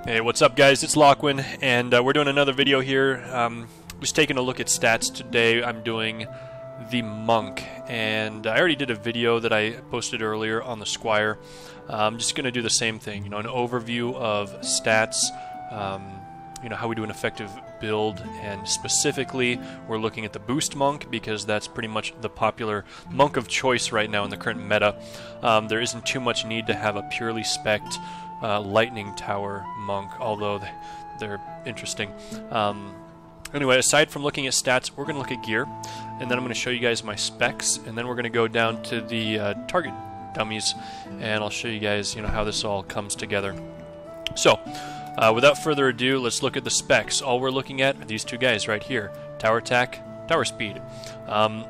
Hey, what's up guys? It's Lachlan, and we're doing another video here. Just taking a look at stats today. I'm doing the Monk, and I already did a video that I posted earlier on the Squire. I'm just going to do the same thing, an overview of stats, how we do an effective build, and specifically we're looking at the Boost Monk because that's pretty much the popular monk of choice right now in the current meta. There isn't too much need to have a purely spec'd Lightning Tower monk, although they're interesting. Anyway, aside from looking at stats, we're going to look at gear, and then I'm going to show you guys my specs, and then we're going to go down to the target dummies, and I'll show you guys how this all comes together. So, without further ado, let's look at the specs. All we're looking at are these two guys right here: Tower Attack, Tower Speed. I'm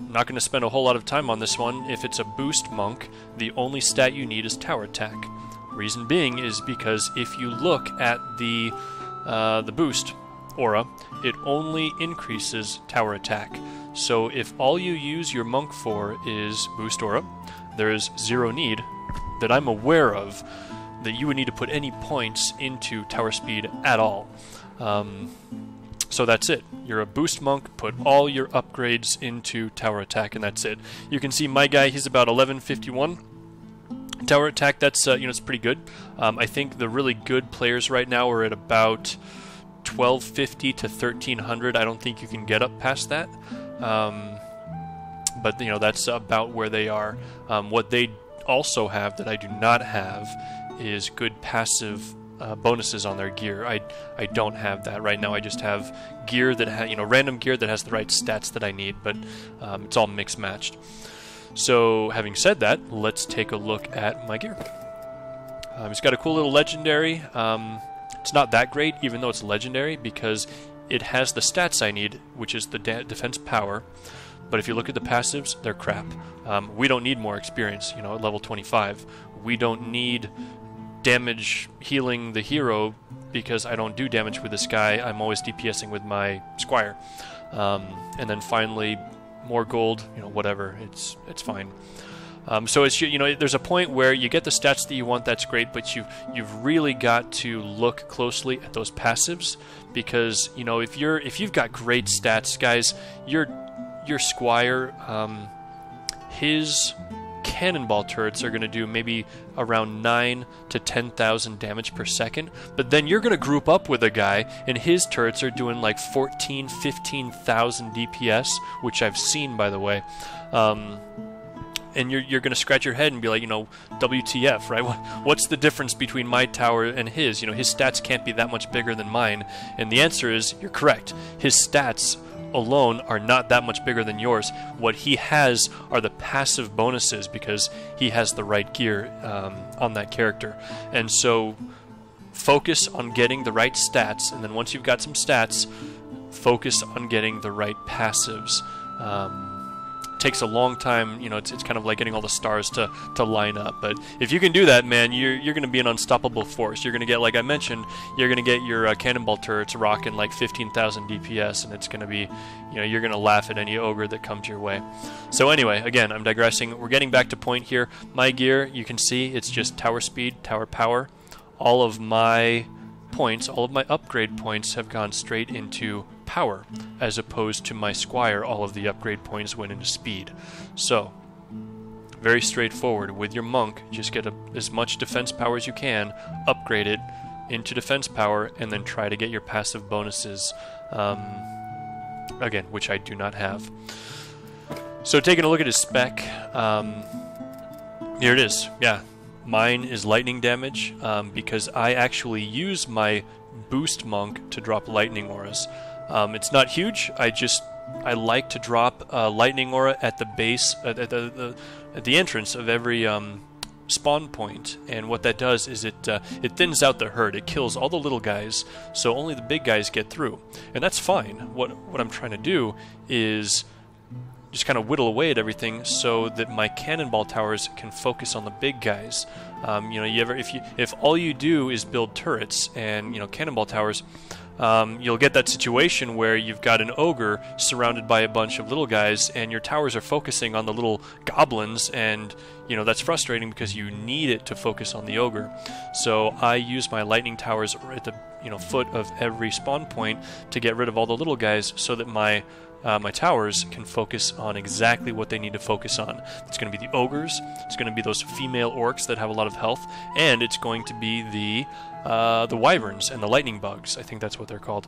not going to spend a whole lot of time on this one. If it's a boost monk, the only stat you need is Tower Attack. Reason being is because if you look at the boost aura, it only increases Tower Attack. So if all you use your monk for is boost aura, there is zero need that I'm aware of that you would need to put any points into Tower Speed at all. So that's it. You're a boost monk, put all your upgrades into Tower Attack, and that's it. You can see my guy, he's about 1151. Tower Attack, that's it's pretty good. I think the really good players right now are at about 1250 to 1300. I don't think you can get up past that. But that's about where they are. What they also have that I do not have is good passive bonuses on their gear. I don't have that right now. I just have gear that random gear that has the right stats that I need, but it's all mixed matched. So having said that, let's take a look at my gear. It's got a cool little legendary. It's not that great, even though it's legendary, because it has the stats I need, which is the defense power. But if you look at the passives, they're crap. We don't need more experience, at level 25. We don't need damage healing the hero because I don't do damage with this guy. I'm always DPSing with my Squire. And then finally, more gold, whatever, it's fine. So it's there's a point where you get the stats that you want, that's great, but you've really got to look closely at those passives, because if you've got great stats, guys, your Squire, his cannonball turrets are going to do maybe around 9 to 10,000 damage per second, but then you're going to group up with a guy and his turrets are doing like 14, 15,000 DPS, which I've seen, by the way. And you're going to scratch your head and be like, WTF, right? What's the difference between my tower and his? His stats can't be that much bigger than mine. And the answer is, you're correct. His stats alone are not that much bigger than yours. What he has are the passive bonuses because he has the right gear on that character. And so focus on getting the right stats, and then once you've got some stats, focus on getting the right passives. Takes a long time, it's kind of like getting all the stars to line up, but if you can do that, man, you're going to be an unstoppable force. You're going to get, like I mentioned, you're going to get your cannonball turrets rocking like 15,000 DPS, and it's going to be, you're going to laugh at any ogre that comes your way. So anyway, again, I'm digressing. We're getting back to point here. My gear, you can see, it's just tower speed, tower power. All of my points, all of my upgrade points have gone straight into power, as opposed to my Squire, all of the upgrade points went into speed. So very straightforward. With your monk, just get as much defense power as you can, upgrade it into defense power, and then try to get your passive bonuses, again, which I do not have. So taking a look at his spec, here it is. Yeah, mine is lightning damage, because I actually use my boost monk to drop lightning auras. It's not huge. I like to drop lightning aura at the base, at the entrance of every spawn point, and what that does is it thins out the herd. It kills all the little guys, so only the big guys get through, and that's fine. What I'm trying to do is just kind of whittle away at everything so that my cannonball towers can focus on the big guys. If all you do is build turrets and cannonball towers, you'll get that situation where you've got an ogre surrounded by a bunch of little guys, and your towers are focusing on the little goblins, and that's frustrating because you need it to focus on the ogre. So I use my lightning towers at the foot of every spawn point to get rid of all the little guys, so that my towers can focus on exactly what they need to focus on. It's going to be the ogres, it's going to be those female orcs that have a lot of health, and it's going to be the wyverns and the lightning bugs. I think that's what they're called.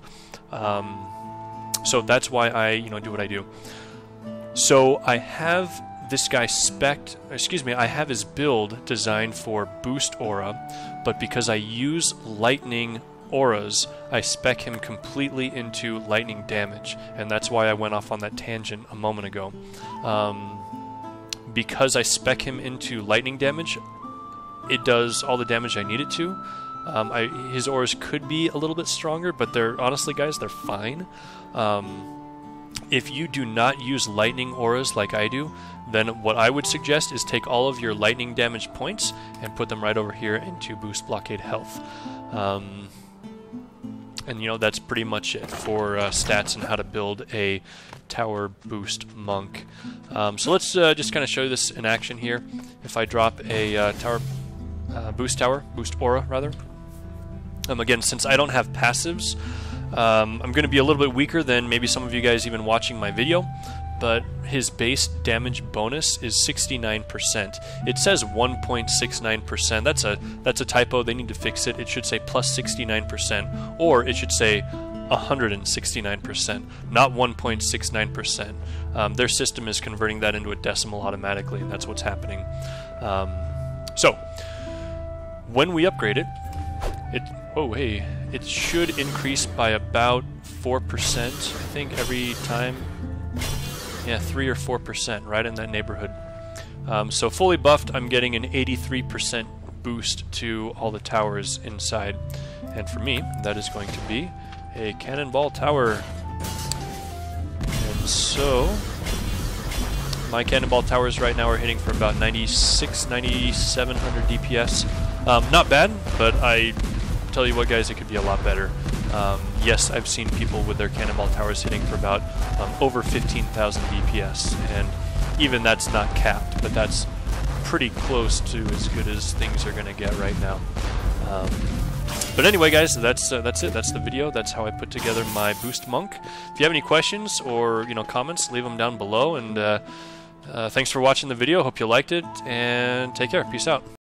So that's why I do what I do. So I have this guy I have his build designed for boost aura, but because I use lightning auras, I spec him completely into lightning damage, and that's why I went off on that tangent a moment ago. Because I spec him into lightning damage, it does all the damage I need it to. His auras could be a little bit stronger, but honestly, guys, they're fine. If you do not use lightning auras like I do, then what I would suggest is take all of your lightning damage points and put them right over here into boost blockade health. And that's pretty much it for stats and how to build a tower boost monk. So let's just kind of show you this in action here. If I drop a boost aura rather. Again, since I don't have passives, I'm going to be a little bit weaker than maybe some of you guys even watching my video, but his base damage bonus is 69%. It says 1.69%. That's a typo. They need to fix it. It should say plus 69%, or it should say 169%, not 1.69%. Their system is converting that into a decimal automatically, and that's what's happening. So when we upgrade it, it should increase by about 4%, I think, every time. Yeah, 3 or 4%, right in that neighborhood. So fully buffed, I'm getting an 83% boost to all the towers inside. And for me, that is going to be a cannonball tower. And so my cannonball towers right now are hitting for about 9,700 DPS. Not bad, but I tell you what, guys, it could be a lot better. Yes, I've seen people with their cannonball towers hitting for about over 15,000 DPS, and even that's not capped, but that's pretty close to as good as things are going to get right now. But anyway, guys, that's it. That's the video. That's how I put together my boost monk. If you have any questions or comments, leave them down below. And thanks for watching the video. Hope you liked it, and take care. Peace out.